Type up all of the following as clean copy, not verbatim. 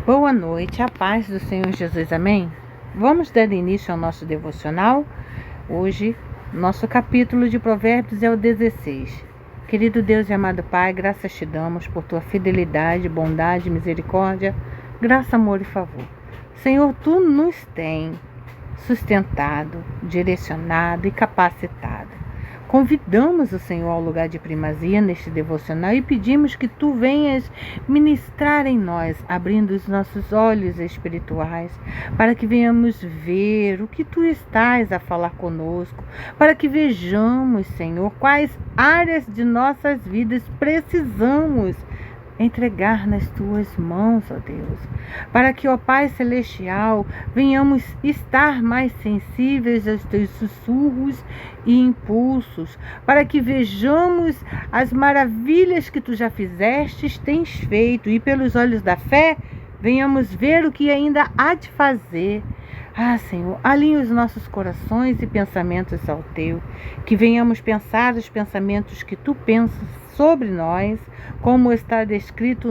Boa noite, a paz do Senhor Jesus, amém? Vamos dar início ao nosso devocional. Hoje, nosso capítulo de Provérbios é o 16. Querido Deus e amado Pai, graças te damos por tua fidelidade, bondade, misericórdia, graça, amor e favor. Senhor, tu nos tem sustentado, direcionado e capacitado. Convidamos o Senhor ao lugar de primazia neste devocional e pedimos que Tu venhas ministrar em nós, abrindo os nossos olhos espirituais, para que venhamos ver o que Tu estás a falar conosco, para que vejamos, Senhor, quais áreas de nossas vidas precisamos entregar nas Tuas mãos, ó Deus, para que, ó Pai Celestial, venhamos estar mais sensíveis aos Teus sussurros e impulsos, para que vejamos as maravilhas que Tu já fizestes, tens feito, e pelos olhos da fé, venhamos ver o que ainda há de fazer. Senhor, alinhe os nossos corações e pensamentos ao Teu, que venhamos pensar os pensamentos que Tu pensas sobre nós, como está descrito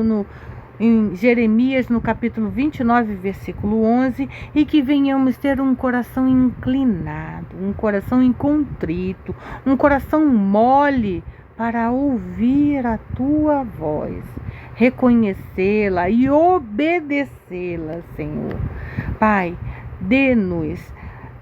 em Jeremias, no capítulo 29, versículo 11, e que venhamos ter um coração inclinado, um coração incontrito, um coração mole para ouvir a Tua voz, reconhecê-la e obedecê-la, Senhor. Pai, dê-nos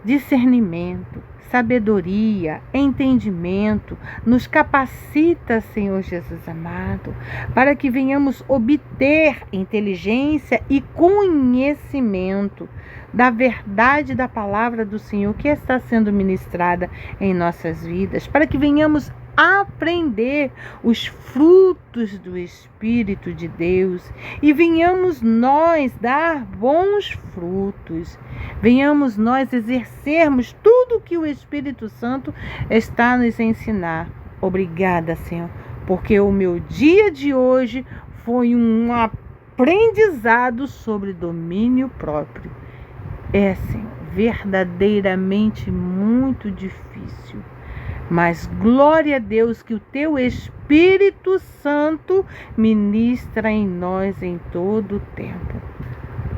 discernimento, sabedoria, entendimento, nos capacita, Senhor Jesus amado, para que venhamos obter inteligência e conhecimento da verdade da palavra do Senhor que está sendo ministrada em nossas vidas, para que venhamos aprender os frutos do Espírito de Deus e venhamos nós dar bons frutos, venhamos nós exercermos tudo que o Espírito Santo está nos ensinar. Obrigada, Senhor, porque o meu dia de hoje foi um aprendizado sobre domínio próprio. Senhor, verdadeiramente muito difícil. Mas glória a Deus que o Teu Espírito Santo ministra em nós em todo o tempo.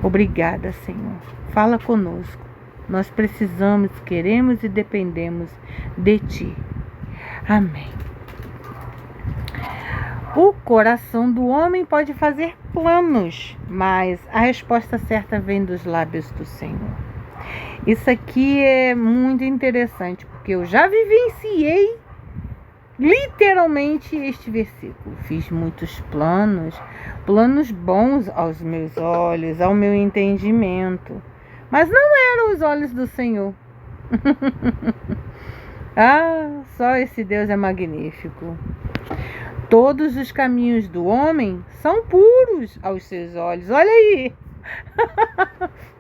Obrigada, Senhor. Fala conosco. Nós precisamos, queremos e dependemos de Ti. Amém. O coração do homem pode fazer planos, mas a resposta certa vem dos lábios do Senhor. Isso aqui é muito interessante, porque eu já vivenciei literalmente este versículo. Fiz muitos planos bons aos meus olhos, ao meu entendimento, mas não eram os olhos do Senhor. Só esse Deus é magnífico. Todos os caminhos do homem são puros aos seus olhos. Olha aí.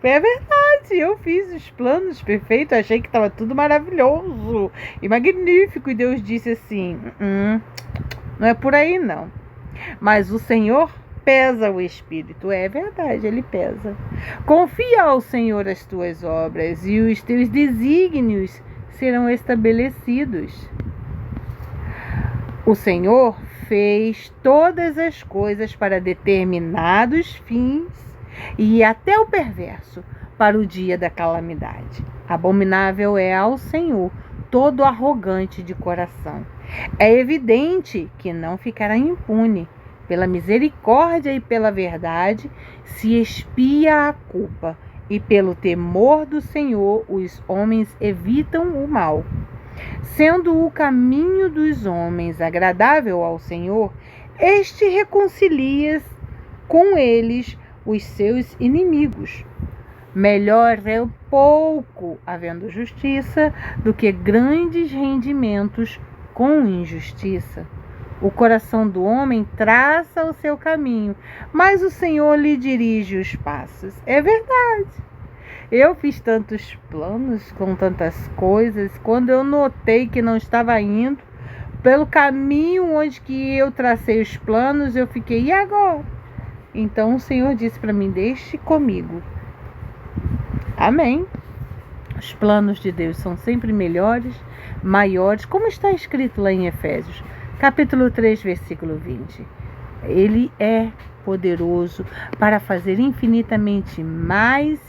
É verdade, eu fiz os planos perfeitos, achei que estava tudo maravilhoso e magnífico, e Deus disse assim, não é por aí não, mas o Senhor pesa o Espírito. É verdade, Ele pesa. Confia ao Senhor as tuas obras e os teus desígnios serão estabelecidos. O Senhor fez todas as coisas para determinados fins e até o perverso para o dia da calamidade. Abominável é ao Senhor todo arrogante de coração. É evidente que não ficará impune. Pela misericórdia e pela verdade se expia a culpa, e pelo temor do Senhor os homens evitam o mal. Sendo o caminho dos homens agradável ao Senhor, este reconcilia com eles os seus inimigos. Melhor é o pouco havendo justiça do que grandes rendimentos com injustiça. O coração do homem traça o seu caminho, mas o Senhor lhe dirige os passos. É verdade. Eu fiz tantos planos com tantas coisas, quando eu notei que não estava indo pelo caminho onde que eu tracei os planos, eu fiquei, e agora? Então o Senhor disse para mim, deixe comigo. Amém. Os planos de Deus são sempre melhores, maiores, como está escrito lá em Efésios, capítulo 3, versículo 20. Ele é poderoso para fazer infinitamente mais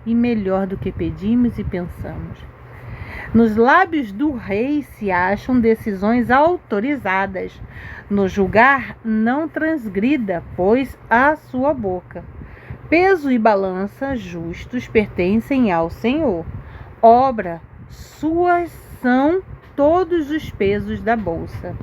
e melhor do que pedimos e pensamos. Nos lábios do rei se acham decisões autorizadas. No julgar, não transgrida, pois a sua boca. Peso e balança justos pertencem ao Senhor. Obra suas são todos os pesos da bolsa.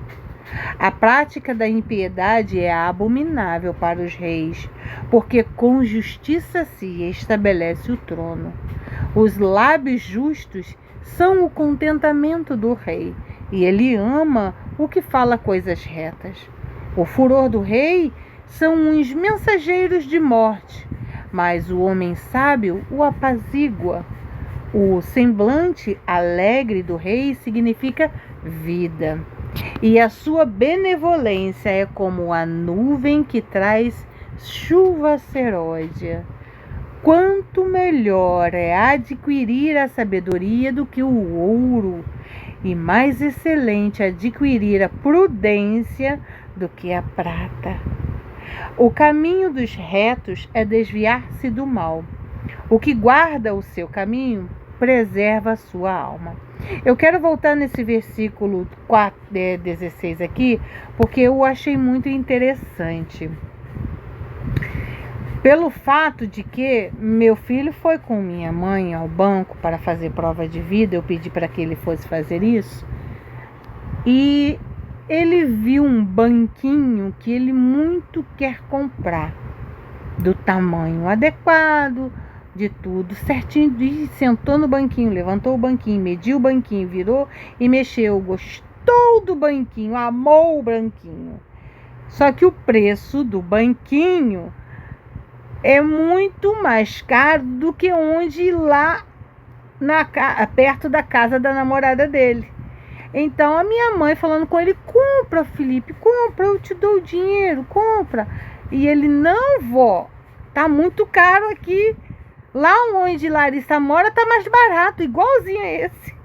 A prática da impiedade é abominável para os reis, porque com justiça se estabelece o trono. Os lábios justos são o contentamento do rei, e ele ama o que fala coisas retas. O furor do rei são uns mensageiros de morte, mas o homem sábio o apazigua. O semblante alegre do rei significa vida, e a sua benevolência é como a nuvem que traz chuva seródia. Quanto melhor é adquirir a sabedoria do que o ouro, e mais excelente adquirir a prudência do que a prata. O caminho dos retos é desviar-se do mal. O que guarda o seu caminho preserva a sua alma. Eu quero voltar nesse versículo 16 aqui, porque eu achei muito interessante. Pelo fato de que meu filho foi com minha mãe ao banco para fazer prova de vida, eu pedi para que ele fosse fazer isso, e ele viu um banquinho que ele muito quer comprar, do tamanho adequado, de tudo certinho, e sentou no banquinho, levantou o banquinho, mediu o banquinho, virou e mexeu, gostou do banquinho, amou o banquinho. Só que o preço do banquinho é muito mais caro do que onde lá perto da casa da namorada dele. Então a minha mãe falando com ele: compra, Felipe, compra, eu te dou o dinheiro, compra. E ele: não, vó, tá muito caro aqui. Lá onde Larissa mora tá mais barato, igualzinho a esse.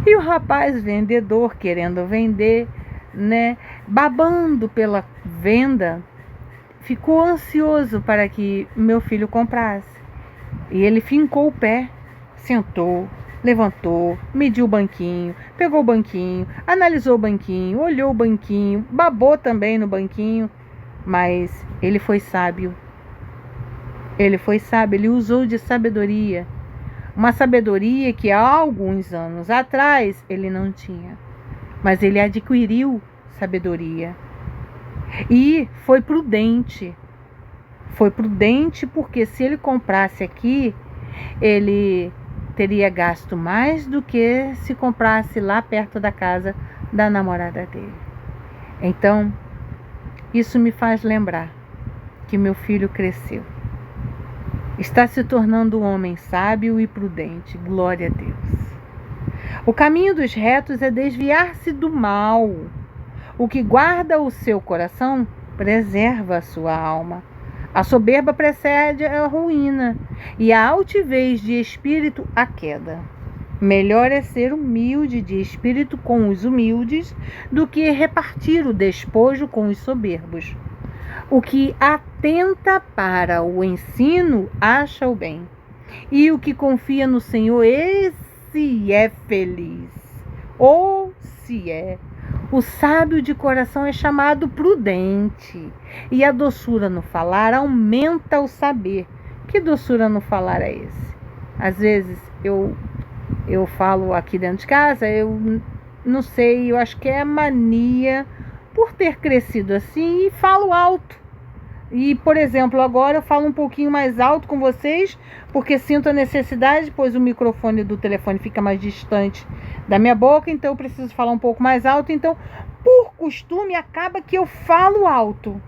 E o rapaz vendedor, querendo vender, né, babando pela venda, ficou ansioso para que meu filho comprasse. E ele fincou o pé, sentou, levantou, mediu o banquinho, pegou o banquinho, analisou o banquinho, olhou o banquinho, babou também no banquinho, mas ele foi sábio. Ele foi sábio, ele usou de sabedoria. Uma sabedoria que há alguns anos atrás ele não tinha. Mas ele adquiriu sabedoria. E foi prudente. Foi prudente porque se ele comprasse aqui, ele teria gasto mais do que se comprasse lá perto da casa da namorada dele. Então, isso me faz lembrar que meu filho cresceu. Está se tornando um homem sábio e prudente. Glória a Deus. O caminho dos retos é desviar-se do mal. O que guarda o seu coração preserva a sua alma. A soberba precede a ruína, e a altivez de espírito a queda. Melhor é ser humilde de espírito com os humildes do que repartir o despojo com os soberbos. O que atenta para o ensino acha o bem, e o que confia no Senhor, esse é feliz. Ou se é. O sábio de coração é chamado prudente, e a doçura no falar aumenta o saber. Que doçura no falar é esse? Às vezes eu falo aqui dentro de casa, eu não sei, eu acho que é mania por ter crescido assim, e falo alto. E, por exemplo, agora eu falo um pouquinho mais alto com vocês, porque sinto a necessidade, pois o microfone do telefone fica mais distante da minha boca, então eu preciso falar um pouco mais alto. Então, por costume, acaba que eu falo alto.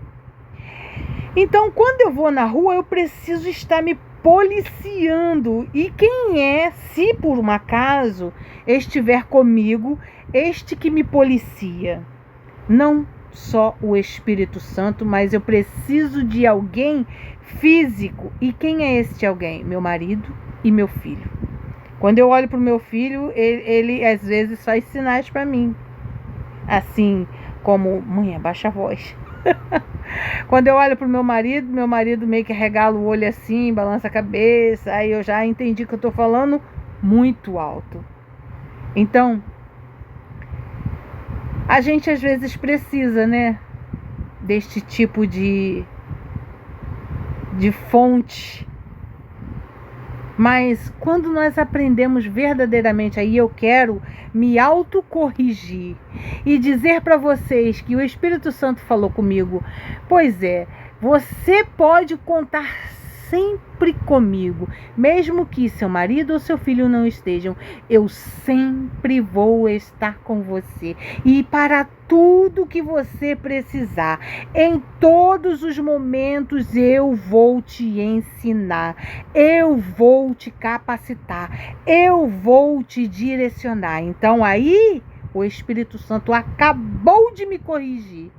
Então, quando eu vou na rua, eu preciso estar me policiando. E quem é, se por um acaso estiver comigo, este que me policia? Não só o Espírito Santo, mas eu preciso de alguém físico. E quem é este alguém? Meu marido e meu filho. Quando eu olho para o meu filho, ele às vezes faz sinais para mim, assim, como, mãe, abaixa a voz. Quando eu olho pro meu marido meio que regala o olho assim, balança a cabeça, aí eu já entendi que eu tô falando muito alto. Então, a gente às vezes precisa, né, deste tipo de fonte. Mas quando nós aprendemos verdadeiramente, aí eu quero me autocorrigir e dizer para vocês que o Espírito Santo falou comigo. Pois é, você pode contar sempre comigo, mesmo que seu marido ou seu filho não estejam, eu sempre vou estar com você. E para tudo que você precisar, em todos os momentos eu vou te ensinar, eu vou te capacitar, eu vou te direcionar. Então aí o Espírito Santo acabou de me corrigir,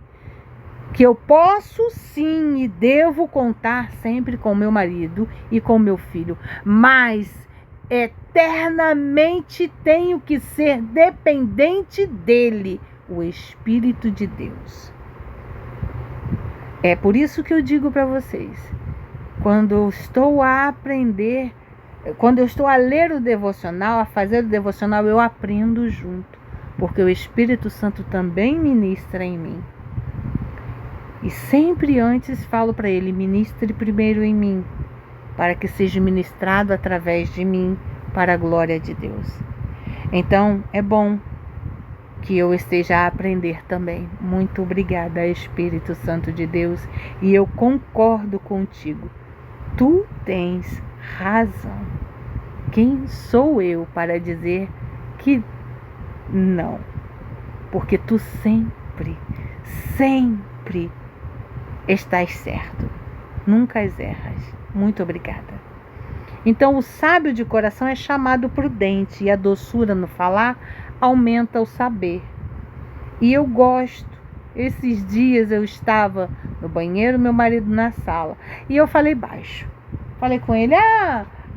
que eu posso sim e devo contar sempre com meu marido e com meu filho, mas eternamente tenho que ser dependente dele, o Espírito de Deus. É por isso que eu digo para vocês, quando eu estou a aprender, quando eu estou a ler o devocional, a fazer o devocional, eu aprendo junto, porque o Espírito Santo também ministra em mim. E sempre antes falo para ele, ministre primeiro em mim, para que seja ministrado através de mim, para a glória de Deus. Então, é bom que eu esteja a aprender também. Muito obrigada, Espírito Santo de Deus, e eu concordo contigo. Tu tens razão. Quem sou eu para dizer que não? Porque tu sempre estás certo, nunca erras. Muito obrigada. Então o sábio de coração é chamado prudente, e a doçura no falar aumenta o saber. E eu gosto. Esses dias eu estava no banheiro, meu marido na sala, e eu falei baixo. Falei com ele,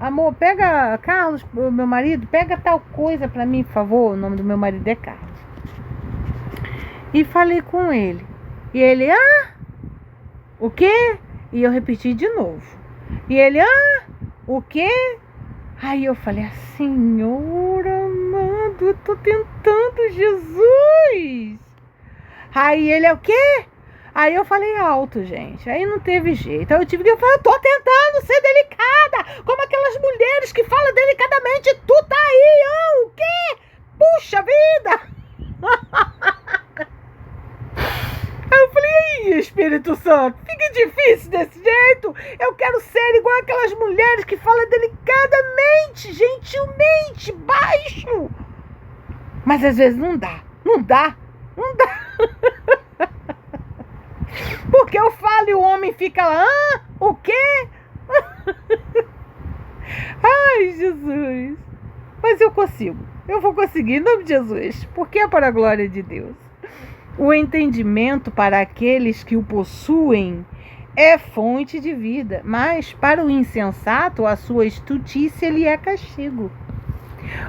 amor, pega, Carlos, meu marido, pega tal coisa para mim, por favor. O nome do meu marido é Carlos. E falei com ele. E ele, o quê? E eu repeti de novo. E ele, o quê? Aí eu falei, Senhor amado, eu tô tentando, Jesus. Aí ele, o quê? Aí eu falei alto, gente. Aí não teve jeito. Aí eu tive que falar, eu tô tentando ser delicada, como aquelas mulheres que falam delicadamente. Tu tá aí, o quê? Puxa vida. Aí eu falei, aí, Espírito Santo, fica difícil desse jeito. Eu quero ser igual aquelas mulheres que falam delicadamente, gentilmente, baixo. Mas às vezes não dá. Porque eu falo e o homem fica lá, o quê? Ai, Jesus. Mas eu vou conseguir, em nome de Jesus, porque é para a glória de Deus. O entendimento para aqueles que o possuem é fonte de vida, mas para o insensato a sua estultícia lhe é castigo.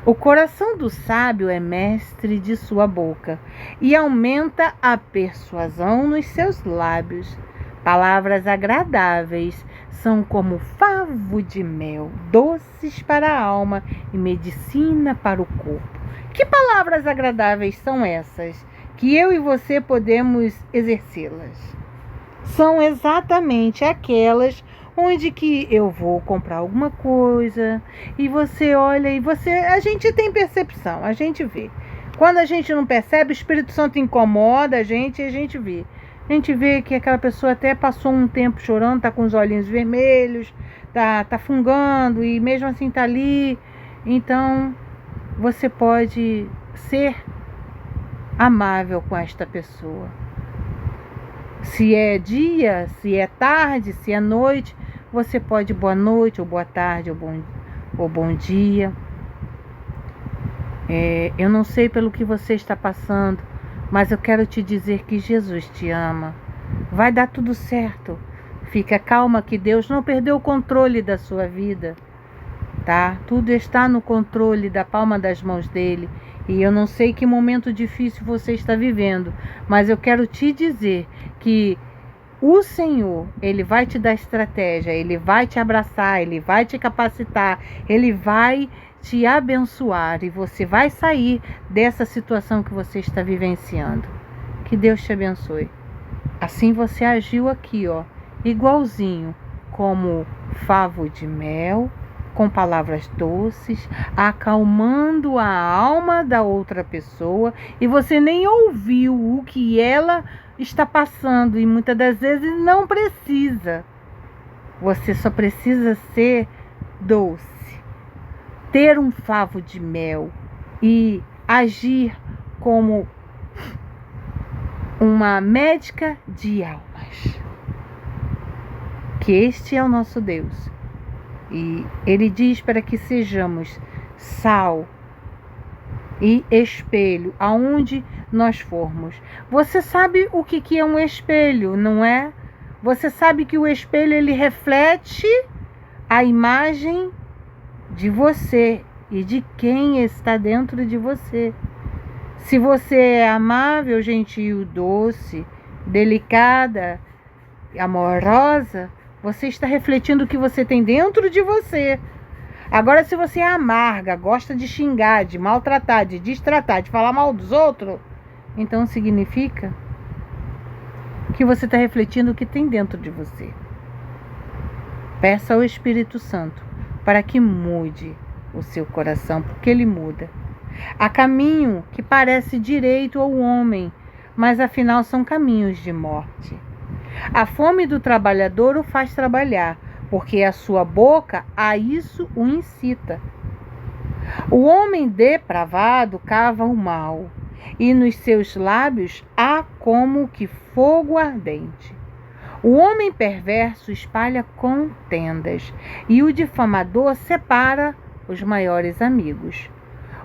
O coração do sábio é mestre de sua boca e aumenta a persuasão nos seus lábios. Palavras agradáveis são como favo de mel, doces para a alma e medicina para o corpo. Que palavras agradáveis são essas? Que eu e você podemos exercê-las. São exatamente aquelas onde que eu vou comprar alguma coisa e você olha e a gente tem percepção, a gente vê. Quando a gente não percebe, o Espírito Santo incomoda a gente e a gente vê. A gente vê que aquela pessoa até passou um tempo chorando, tá com os olhinhos vermelhos, tá fungando e mesmo assim tá ali. Então, você pode ser amável com esta pessoa. Se é dia, se é tarde, se é noite, você pode boa noite, ou boa tarde, ou bom dia. Eu não sei pelo que você está passando, mas eu quero te dizer que Jesus te ama. Vai dar tudo certo. Fica calma que Deus não perdeu o controle da sua vida, tá? Tudo está no controle da palma das mãos dele. E eu não sei que momento difícil você está vivendo, mas eu quero te dizer que o Senhor, Ele vai te dar estratégia, Ele vai te abraçar, Ele vai te capacitar, Ele vai te abençoar e você vai sair dessa situação que você está vivenciando. Que Deus te abençoe. Assim você agiu aqui, ó, igualzinho, como favo de mel, com palavras doces, acalmando a alma da outra pessoa, e você nem ouviu o que ela está passando, e muitas das vezes não precisa. Você só precisa ser doce, ter um favo de mel e agir como uma médica de almas. Que este é o nosso Deus. E Ele diz para que sejamos sal e espelho aonde nós formos. Você sabe o que é um espelho, não é? Você sabe que o espelho ele reflete a imagem de você e de quem está dentro de você. Se você é amável, gentil, doce, delicada, amorosa, você está refletindo o que você tem dentro de você. Agora, se você é amarga, gosta de xingar, de maltratar, de destratar, de falar mal dos outros, então significa que você está refletindo o que tem dentro de você. Peça ao Espírito Santo para que mude o seu coração, porque ele muda. Há caminho que parece direito ao homem, mas afinal são caminhos de morte. A fome do trabalhador o faz trabalhar, porque a sua boca a isso o incita. O homem depravado cava o mal, e nos seus lábios há como que fogo ardente. O homem perverso espalha contendas, e o difamador separa os maiores amigos.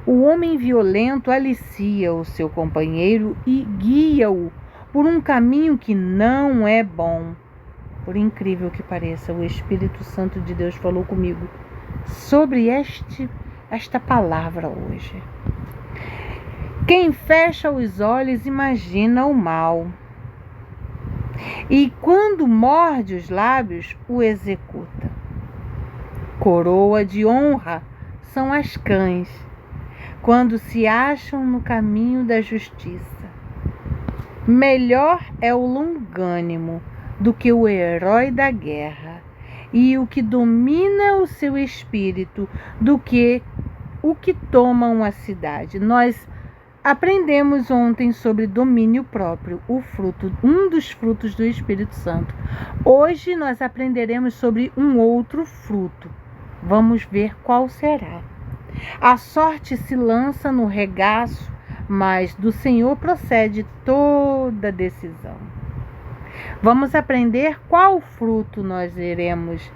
O homem violento alicia o seu companheiro e guia-o por um caminho que não é bom. Por incrível que pareça, o Espírito Santo de Deus falou comigo sobre esta palavra hoje. Quem fecha os olhos imagina o mal, e quando morde os lábios, o executa. Coroa de honra são as cães, quando se acham no caminho da justiça. Melhor é o longânimo do que o herói da guerra, e o que domina o seu espírito do que o que toma uma cidade. Nós aprendemos ontem sobre domínio próprio, um dos frutos do Espírito Santo. Hoje nós aprenderemos sobre um outro fruto. Vamos ver qual será. A sorte se lança no regaço, mas do Senhor procede toda decisão. Vamos aprender qual fruto nós iremos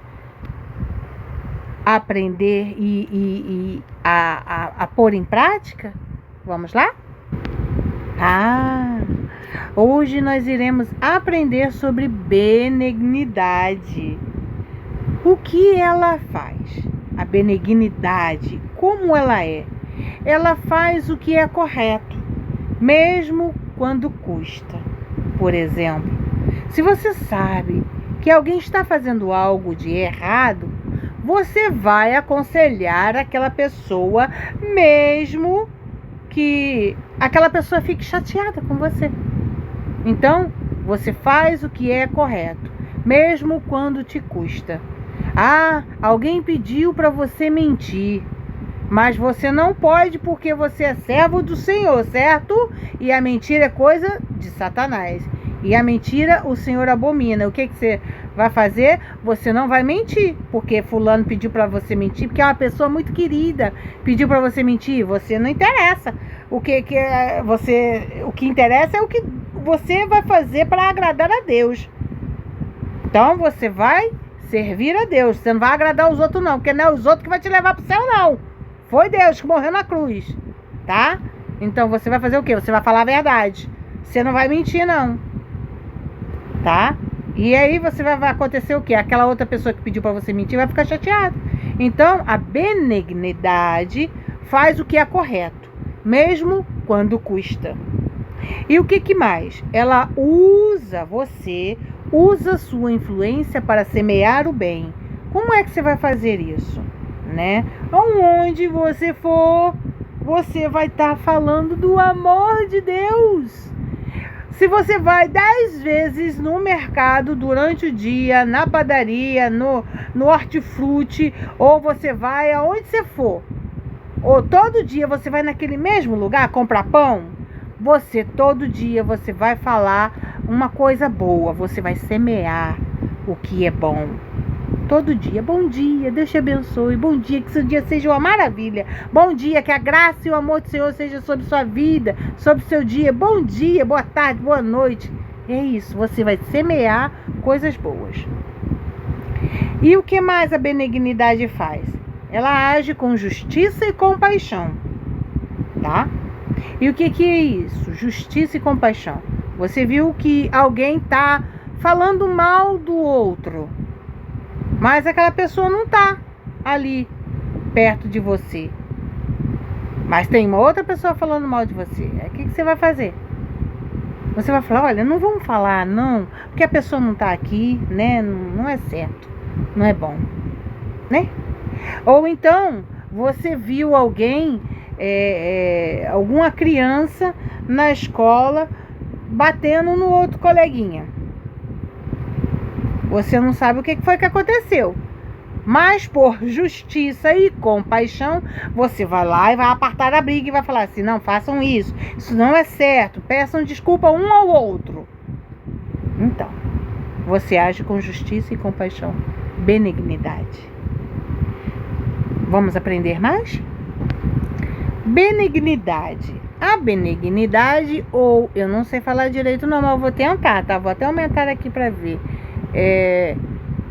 aprender a pôr em prática? Vamos lá? Hoje nós iremos aprender sobre benignidade. O que ela faz? A benignidade, como ela é? Ela faz o que é correto, mesmo quando custa. Por exemplo, se você sabe que alguém está fazendo algo de errado, você vai aconselhar aquela pessoa, mesmo que aquela pessoa fique chateada com você. Então, você faz o que é correto, mesmo quando te custa. Alguém pediu para você mentir, mas você não pode porque você é servo do Senhor, certo? E a mentira é coisa de Satanás. E a mentira o Senhor abomina. O que você vai fazer? Você não vai mentir, porque fulano pediu para você mentir, porque é uma pessoa muito querida, pediu para você mentir. Você não interessa. O que interessa é o que você vai fazer para agradar a Deus. Então você vai servir a Deus. Você não vai agradar os outros não, porque não é os outros que vai te levar para o céu não. Foi Deus que morreu na cruz, tá? Então você vai fazer o quê? Você vai falar a verdade. Você não vai mentir não, tá? E aí vai acontecer o quê? Aquela outra pessoa que pediu para você mentir vai ficar chateada. Então a benignidade faz o que é correto, mesmo quando custa. E o que mais? Ela usa sua influência para semear o bem. Como é que você vai fazer isso? Né? Aonde você for, você vai estar falando do amor de Deus. Se você vai 10 vezes no mercado durante o dia, na padaria, no hortifruti, ou você vai aonde você for, ou todo dia você vai naquele mesmo lugar comprar pão, todo dia você vai falar uma coisa boa, você vai semear o que é bom. Todo dia, bom dia, Deus te abençoe, bom dia, que seu dia seja uma maravilha, bom dia, que a graça e o amor do Senhor seja sobre sua vida, sobre seu dia, bom dia, boa tarde, boa noite. É isso, você vai semear coisas boas. E o que mais a benignidade faz? Ela age com justiça e compaixão, tá? E o que é isso? Justiça e compaixão. Você viu que alguém está falando mal do outro, mas aquela pessoa não está ali perto de você. Mas tem uma outra pessoa falando mal de você. Aí o que você vai fazer? Você vai falar, olha, não vamos falar não, porque a pessoa não está aqui, né? Não é certo, não é bom, né? Ou então, você viu alguém, alguma criança na escola batendo no outro coleguinha. Você não sabe o que foi que aconteceu. Mas por justiça e compaixão, você vai lá e vai apartar a briga e vai falar assim, não, façam isso não é certo, peçam desculpa um ao outro. Então, você age com justiça e compaixão, benignidade. Vamos aprender mais? Benignidade. A benignidade, ou eu não sei falar direito não, mas eu vou tentar, tá? Vou até aumentar aqui para ver.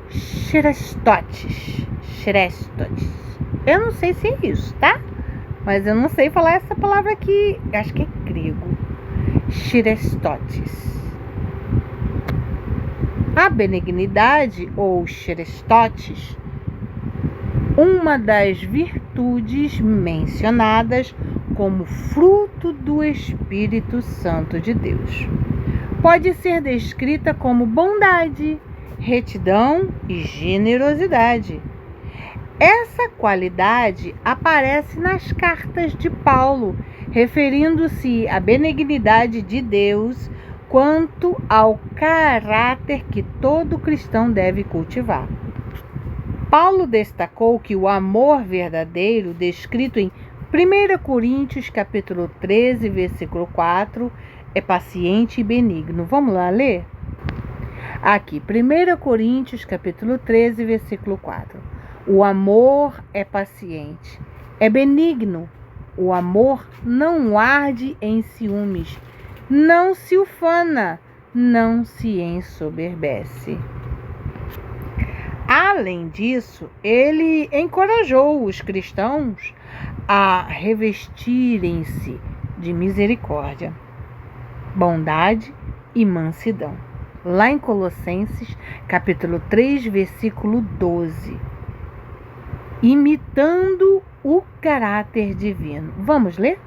Xerestotes. Eu não sei se é isso, tá? Mas eu não sei falar essa palavra aqui. Acho que é grego. Xerestotes. A benignidade, ou xerestotes, uma das virtudes mencionadas como fruto do Espírito Santo de Deus. Pode ser descrita como bondade, retidão e generosidade. Essa qualidade aparece nas cartas de Paulo, referindo-se à benignidade de Deus quanto ao caráter que todo cristão deve cultivar. Paulo destacou que o amor verdadeiro, descrito em 1 Coríntios capítulo 13, versículo 4, é paciente e benigno. Vamos lá ler? Aqui, 1 Coríntios capítulo 13, versículo 4. O amor é paciente, é benigno. O amor não arde em ciúmes, não se ufana, não se ensoberbece. Além disso, ele encorajou os cristãos a revestirem-se de misericórdia, bondade e mansidão. Lá em Colossenses, capítulo 3, versículo 12. Imitando o caráter divino. Vamos ler?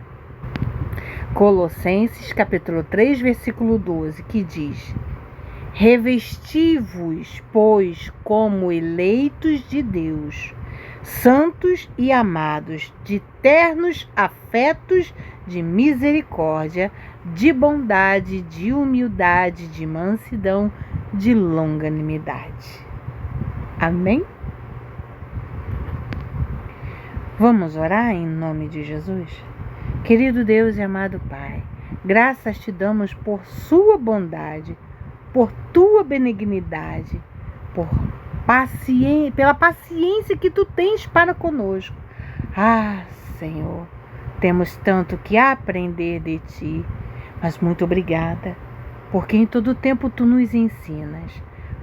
Colossenses, capítulo 3, versículo 12, que diz: revesti-vos, pois, como eleitos de Deus, santos e amados, de ternos afetos de misericórdia, de bondade, de humildade, de mansidão, de longanimidade. Amém? Vamos orar em nome de Jesus? Querido Deus e amado Pai, graças te damos por sua bondade, por tua benignidade, pela paciência que tu tens para conosco. Ah, Senhor, temos tanto que aprender de ti, mas muito obrigada, porque em todo tempo tu nos ensinas,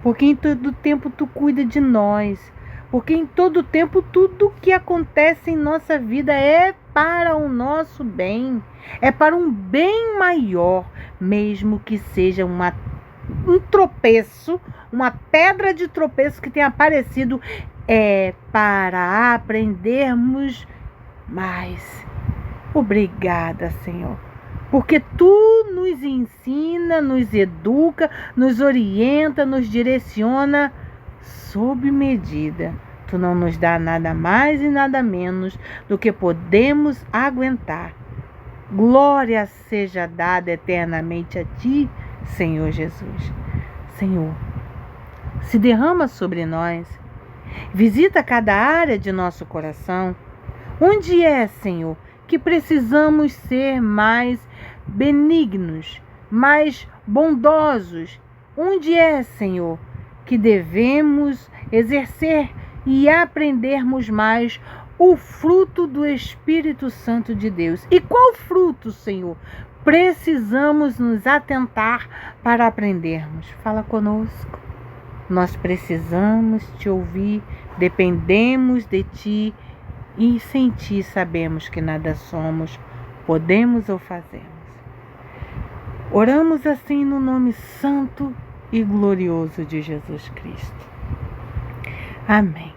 porque em todo tempo tu cuida de nós, porque em todo tempo tudo que acontece em nossa vida é para o nosso bem, é para um bem maior, mesmo que seja um tropeço, uma pedra de tropeço que tenha aparecido, é para aprendermos mais, Obrigada, Senhor, porque Tu nos ensina, nos educa, nos orienta, nos direciona sob medida. Tu não nos dá nada mais e nada menos do que podemos aguentar. Glória seja dada eternamente a Ti, Senhor Jesus. Senhor, se derrama sobre nós, visita cada área de nosso coração. Onde é, Senhor, que precisamos ser mais benignos, mais bondosos? Onde é, Senhor, que devemos exercer e aprendermos mais o fruto do Espírito Santo de Deus? E qual fruto, Senhor, precisamos nos atentar para aprendermos? Fala conosco. Nós precisamos Te ouvir, dependemos de Ti e sem Ti sabemos que nada somos, podemos ou fazemos. Oramos assim no nome santo e glorioso de Jesus Cristo. Amém.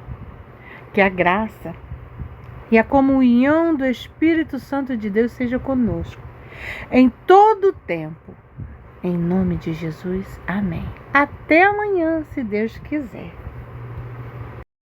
Que a graça e a comunhão do Espírito Santo de Deus seja conosco em todo o tempo. Em nome de Jesus, amém. Até amanhã, se Deus quiser.